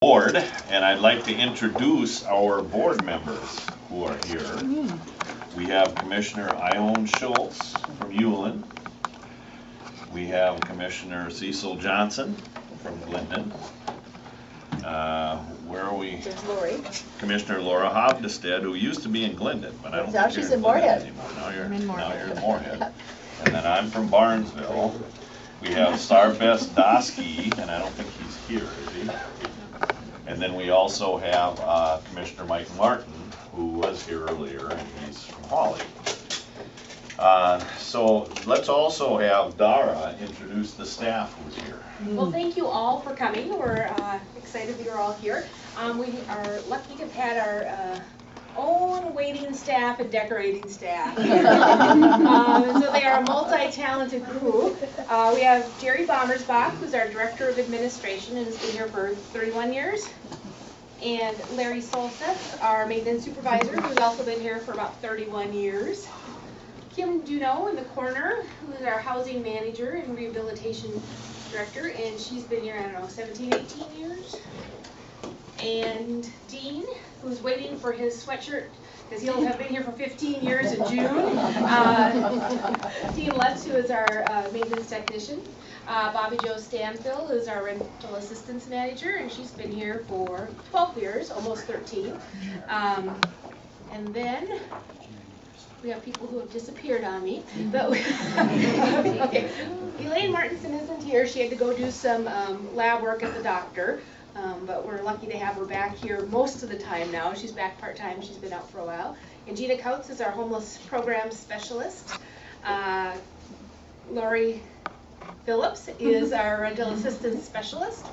Board, and I'd like to introduce our board members who are here. We have Commissioner Ione Schultz from Ulen. We have Commissioner Cecil Johnson from Glendon. Where are we? There's Lori. Commissioner Laura Hovdestead, who used to be in Glendon, but I don't Now think she's you're in Glendon Moorhead. anymore. Now you're in Moorhead. And then I'm from Barnesville. We have Sarvest Dosky, and I don't think he's here, is he? And then we also have Commissioner Mike Martin, who was here earlier, and he's from Hawley. So let's also have Dara introduce the staff who's here. Well, thank you all for coming. We're excited that you're all here. We are lucky to have had our own waiting staff and decorating staff here. So they are a multi-talented crew. We have Jerry Bommersbach, who's our Director of Administration and has been here for 31 years. And Larry Solseth, our Maintenance Supervisor, who's also been here for about 31 years. Kim Duno in the corner, who is our Housing Manager and Rehabilitation Director, and she's been here, I don't know, 17, 18 years. And Dean, who's waiting for his sweatshirt, because he'll have been here for 15 years in June. Dean Lutz, who is our maintenance technician. Bobby Jo Stanfill is our rental assistance manager, and she's been here for 12 years, almost 13. And then we have people who have disappeared on me. But okay. Elaine Martinson isn't here. She had to go do some lab work at the doctor. But we're lucky to have her back here most of the time now. She's back part-time. She's been out for a while. And Gina Coates is our homeless program specialist. Lori Phillips is our rental assistance specialist.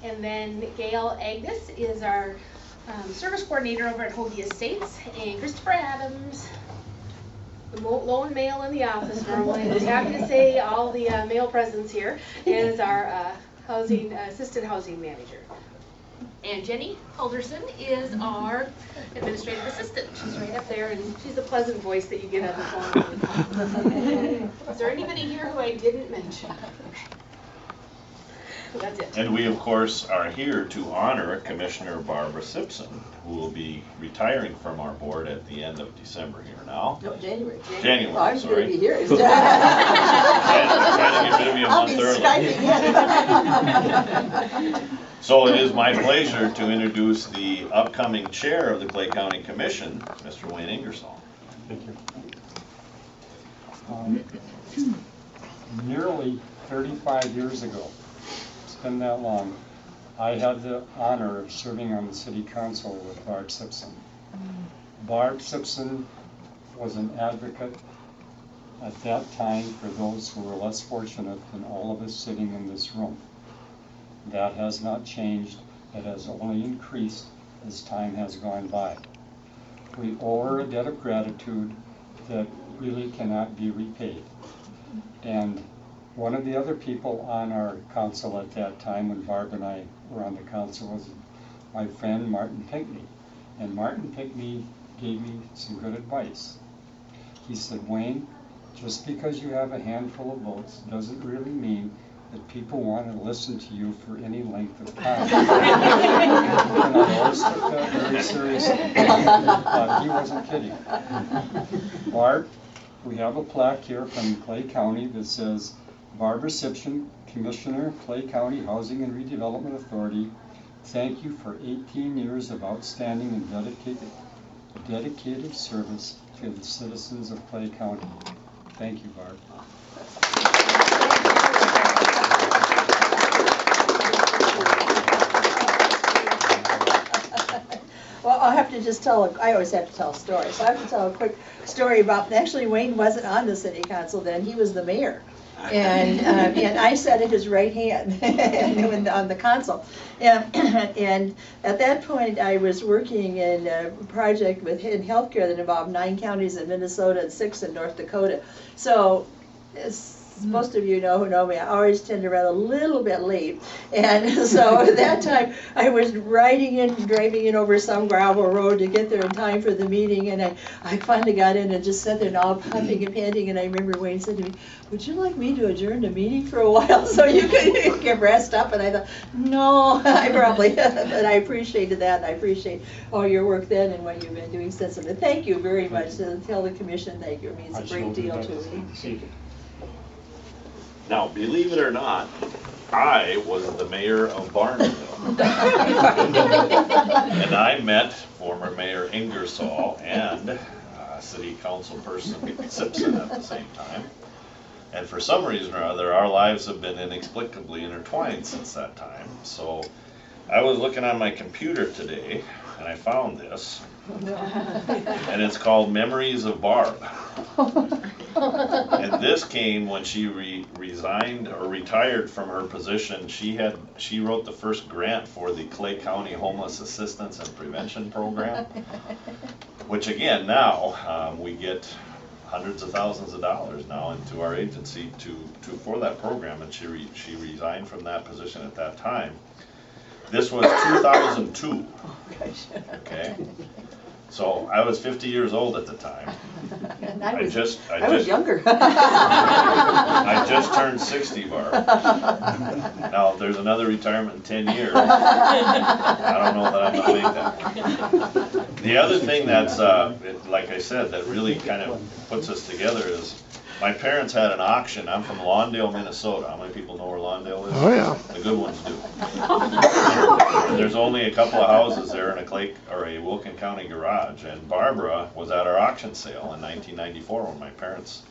And then Gail Agnes is our service coordinator over at Hoagie Estates. And Christopher Adams, the lone male in the office normally, is happy to say all the male presence here, is our assistant housing manager. And Jenny Alderson is our administrative assistant. She's right up there, and she's the pleasant voice that you get on the phone. Is there anybody here who I didn't mention? Okay. That's it. And we, of course, are here to honor Commissioner Barbara Sipson, who will be retiring from our board at the end of December here now. No, January. January, Oh, I'm sorry. going to be here. Trying to get rid of you a month early. So it is my pleasure to introduce the upcoming chair of the Clay County Commission, Mr. Wayne Ingersoll. Thank you. Nearly 35 years ago, it's been that long, I had the honor of serving on the city council with Barb Sipson. Barb Sipson was an advocate at that time for those who were less fortunate than all of us sitting in this room. That has not changed. It has only increased as time has gone by. We owe her a debt of gratitude that really cannot be repaid. And one of the other people on our council at that time, when Barb and I were on the council, was my friend Martin Pinckney. And Martin Pinckney gave me some good advice. He said, Wayne, just because you have a handful of votes doesn't really mean that people want to listen to you for any length of time. And I always took that very seriously. But he wasn't kidding. Barb, we have a plaque here from Clay County that says, Barbara Sipson, Commissioner, Clay County Housing and Redevelopment Authority, thank you for 18 years of outstanding and dedicated service to the citizens of Clay County. Thank you, Barb. Well, I'll have to just tell, I always have to tell a story. So I have to tell a quick story about, actually Wayne wasn't on the city council then, he was the mayor. And I sat at his right hand on the council. And at that point, I was working in a project in healthcare that involved 9 counties in Minnesota and 6 in North Dakota. So most of you know who know me, I always tend to run a little bit late. And so at that time, I was driving in over some gravel road to get there in time for the meeting, and I finally got in and just sat there and all puffing and panting, and I remember Wayne said to me, would you like me to adjourn the meeting for a while so you could get rest up? And I thought, no, I probably, but I appreciated that, and I appreciate all your work then and what you've been doing since. And thank you very much. Tell the commission thank you. It means a great deal to me. Now, believe it or not, I was the mayor of Barnesville. And I met former Mayor Ingersoll and City Council person Sipson at the same time. And for some reason or other, our lives have been inexplicably intertwined since that time. So I was looking on my computer today, and I found this. And it's called Memories of Barb. And this came when she resigned or retired from her position. She wrote the first grant for the Clay County Homeless Assistance and Prevention Program, which again now we get hundreds of thousands of dollars now into our agency for that program, and she resigned from that position at that time. This was 2002. Okay. So I was 50 years old at the time. And I was younger. I just turned 60, Barb. Now, if there's another retirement in 10 years, I don't know that I'm going to make that. The other thing that's, like I said, that really kind of puts us together is my parents had an auction. I'm from Lawndale, Minnesota. How many people know where Lawndale is? Oh, yeah. The good ones do. There's only a couple of houses there in a Wilkin County garage, and Barbara was at our auction sale in 1994 when my parents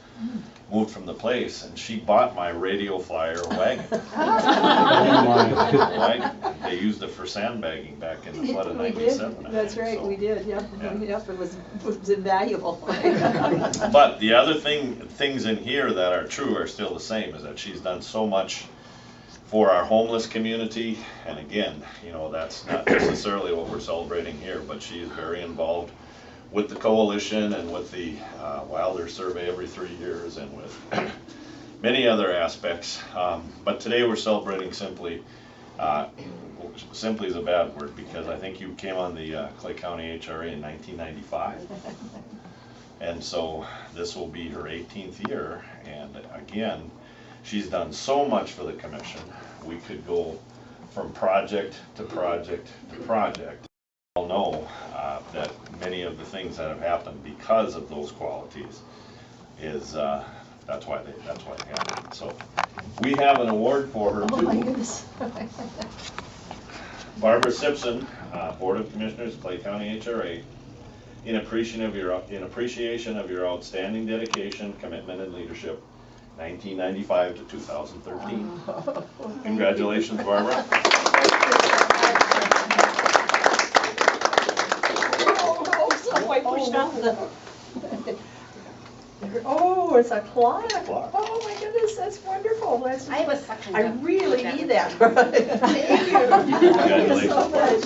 moved from the place, and she bought my radio flyer wagon. They used it for sandbagging back in the flood of '97. That's right, so, we did. Yep. Yeah. Yep, it was invaluable. But the other things in here that are true are still the same, is that she's done so much for our homeless community, and again, you know, that's not necessarily what we're celebrating here, but she is very involved with the coalition and with the Wilder survey every 3 years, and with many other aspects. But today we're celebrating Simply. Simply is a bad word, because I think you came on the Clay County HRA in 1995. And so this will be her 18th year, and again, she's done so much for the commission. We could go from project to project to project. We all know that many of the things that have happened because of those qualities is that's why they happen. So we have an award for her too. Oh my goodness. Barbara Sipson, Board of Commissioners, Clay County HRA, in appreciation of your outstanding dedication, commitment, and leadership, 1995 to 2013. Congratulations, Barbara. Oh, it's a clock. Oh my goodness, that's wonderful. I have a suction I cup. really need that. Thank you. Thank you so much.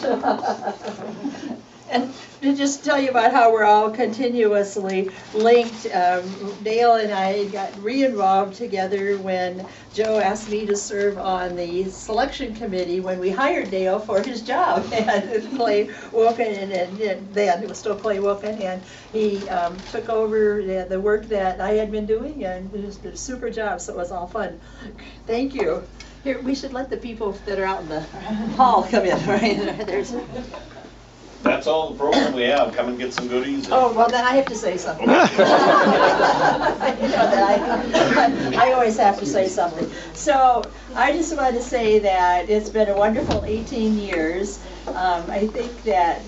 And to just tell you about how we're all continuously linked, Dale and I got re-involved together when Joe asked me to serve on the selection committee when we hired Dale for his job at Clay Wilkin, and then it was still Clay Wilkin, and he took over the work that I had been doing, and it was a super job, so it was all fun. Thank you. Here, we should let the people that are out in the hall come in, right? There's. That's all the program we have. Come and get some goodies. Oh, well, then I have to say something. You know that I always have to say something. So I just want to say that it's been a wonderful 18 years. I think that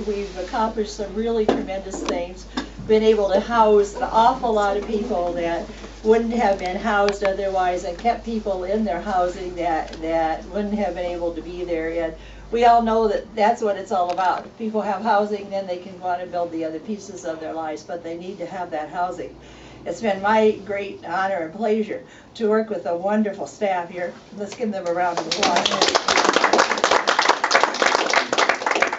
we've accomplished some really tremendous things. Been able to house an awful lot of people that wouldn't have been housed otherwise, and kept people in their housing that wouldn't have been able to be there. And we all know that that's what it's all about. If people have housing, then they can go on and build the other pieces of their lives, but they need to have that housing. It's been my great honor and pleasure to work with a wonderful staff here. Let's give them a round of applause.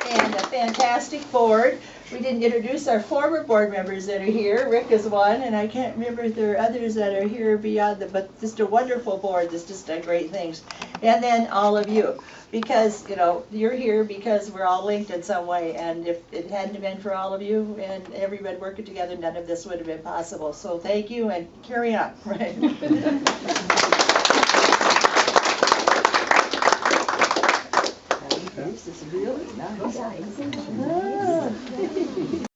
And a fantastic board. we didn't introduce our former board members that are here. Rick is one, and I can't remember if there are others that are here beyond but just a wonderful board that's just done great things. And then all of you, because, you know, you're here because we're all linked in some way, and if it hadn't been for all of you and everybody working together, none of this would have been possible. So thank you, and carry on, right? This is really nice.